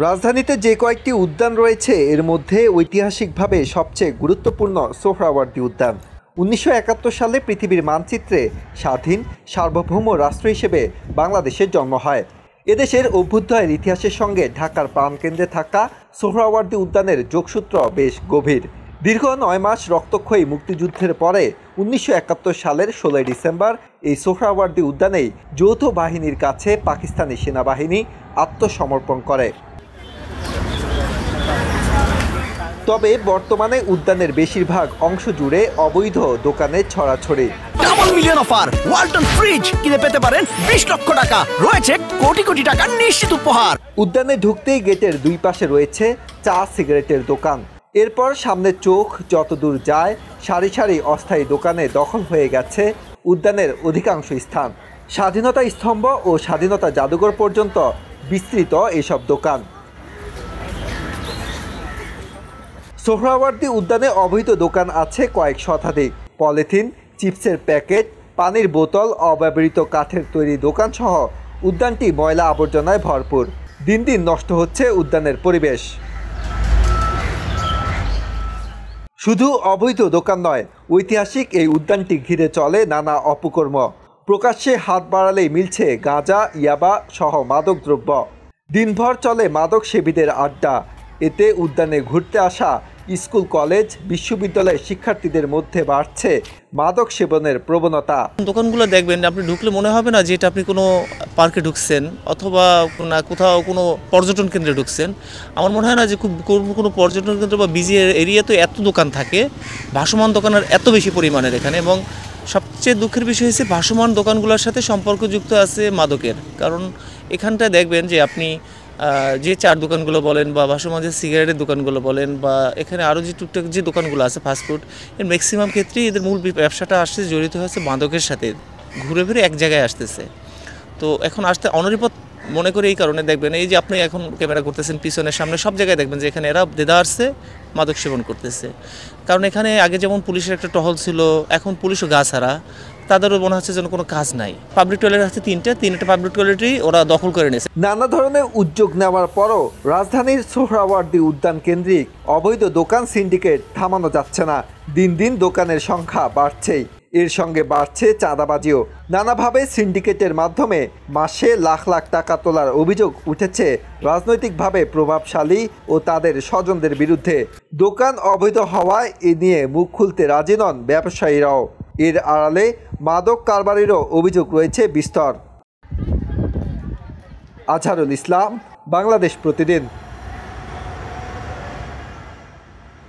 রাজধানীতে যে কয়েকটি উদ্যান রয়েছে এর মধ্যে ঐতিহাসিকভাবে সবচেয়ে গুরুত্বপূর্ণ সোহরাওয়ার্দী উদ্যান। ১৯৭১ সালে পৃথিবীর মানচিত্রে স্বাধীন সার্বভৌম রাষ্ট্র হিসেবে বাংলাদেশের জন্ম হয়। এদেশের অভ্যুদয়ের ইতিহাসের সঙ্গে ঢাকার প্রাণকেন্দ্রে থাকা সোহরাওয়ার্দী উদ্যানের যোগসূত্র বেশ গভীর। দীর্ঘ ৯ মাস রক্তক্ষয়ী মুক্তিযুদ্ধের পরে ১৯৭১ সালের ১৬ ডিসেম্বর এই সোহরাওয়ার্দী উদ্যানেই যৌথ বাহিনীর কাছে পাকিস্তানি সেনাবাহিনী আত্মসমর্পণ করে। তবে বর্তমানে উদ্যানের বেশিরভাগ অংশ জুড়ে অবৈধ দোকানের ছড়াছড়ি। Double million offer Walton fridge কিনে পেতে পারেন ২০ লক্ষ টাকা, রয়েছে কোটি কোটি টাকার নিশ্চিত উপহার। উদ্যানে ঢুকতেই গেটের দুই পাশে রয়েছে চা সিগারেটের দোকান। এরপর সামনে চোখ যতদূর যায় সারি সারি অস্থায়ী দোকানে দখল হয়ে গেছে উদ্যানের অধিকাংশ স্থান। স্বাধীনতা স্তম্ভ ও স্বাধীনতা জাদুঘর পর্যন্ত বিস্তৃত এসব দোকান। সোহরাওয়ার্দী উদ্যানে অবৈধ দোকান আছে কয়েক শতাধিক। পলিথিন, চিপসের প্যাকেট, পানির বোতল, অব্যবহৃত কাঠের তৈরি দোকানসহ উদ্যানটি ময়লা আবর্জনায় ভরপুর। দিন দিন নষ্ট হচ্ছে উদ্যানের পরিবেশ। শুধু অবৈধ দোকান নয়, ঐতিহাসিক এই উদ্যানটি ঘিরে চলে নানা অপকর্ম। প্রকাশ্যে হাত বাড়ালেই মিলছে গাঁজা, ইয়াবা সহ মাদকদ্রব্য। দিনভর চলে মাদক সেবীদের আড্ডা। এতে উদ্যানে ঘুরতে আসা স্কুল, কলেজ, বিশ্ববিদ্যালয়ের শিক্ষার্থীদের মধ্যে বাড়ছে মাদক সেবনের প্রবণতা। দোকানগুলো দেখবেন, আপনি ঢুকলে মনে হবে না যে এটা আপনি কোনো পার্কে ঢুকছেন অথবা কোথাও কোনো পর্যটন কেন্দ্রে ঢুকছেন। আমার মনে হয় না যে কোনো পর্যটন কেন্দ্র বা বিজি এরিয়াতে এত দোকান থাকে। ভাসমান দোকানের এত বেশি পরিমাণের এখানে, এবং সবচেয়ে দুঃখের বিষয় হচ্ছে ভাসমান দোকানগুলোর সাথে সম্পর্কযুক্ত আছে মাদকের। কারণ এখানটায় দেখবেন যে আপনি যে চার দোকানগুলো বলেন বা ভাসমান যে সিগারেটের দোকানগুলো বলেন বা এখানে আরও যে টুকটাক যে দোকানগুলো আছে ফাস্টফুড, এর ম্যাক্সিমাম ক্ষেত্রেই এদের মূল ব্যবসাটা আসছে জড়িত হয়েছে মাদকের সাথে। ঘুরে ফিরে এক জায়গায় আসতেছে। তো এখন আসতে অনরিপথ মনে করে এই কারণে দেখবেন, এই যে আপনি এখন ক্যামেরা করতেছেন পিছনের সামনে সব জায়গায় দেখবেন যে এখানে এরা দেদা আসছে, মাদক সেবন করতেছে। কারণ এখানে আগে যেমন পুলিশের একটা টহল ছিল, এখন পুলিশও গা ছাড়া, তাদেরও মনে হচ্ছে যেন কোনো কাজ নাই। পাবলিক টয়লেট আছে তিনটা পাবলিক টয়লেটই ওরা দখল করে নিয়েছে। নানা ধরনের উদ্যোগ নেওয়ার পরও রাজধানীর সোহরাওয়ার্দী উদ্যান কেন্দ্রিক অবৈধ দোকান সিন্ডিকেট থামানো যাচ্ছে না। দিন দিন দোকানের সংখ্যা বাড়ছেই, এর সঙ্গে বাড়ছে চাঁদাবাজিও। নানাভাবে সিন্ডিকেটের মাধ্যমে মাসে লাখ লাখ টাকা তোলার অভিযোগ উঠেছে রাজনৈতিকভাবে প্রভাবশালী ও তাদের স্বজনদের বিরুদ্ধে। দোকান অবৈধ হওয়ায় এ নিয়ে মুখ খুলতে রাজি নন ব্যবসায়ীরাও। এর আড়ালে মাদক কারবারিরও অভিযোগ রয়েছে বিস্তর। আজহারুল ইসলাম, বাংলাদেশ প্রতিদিন।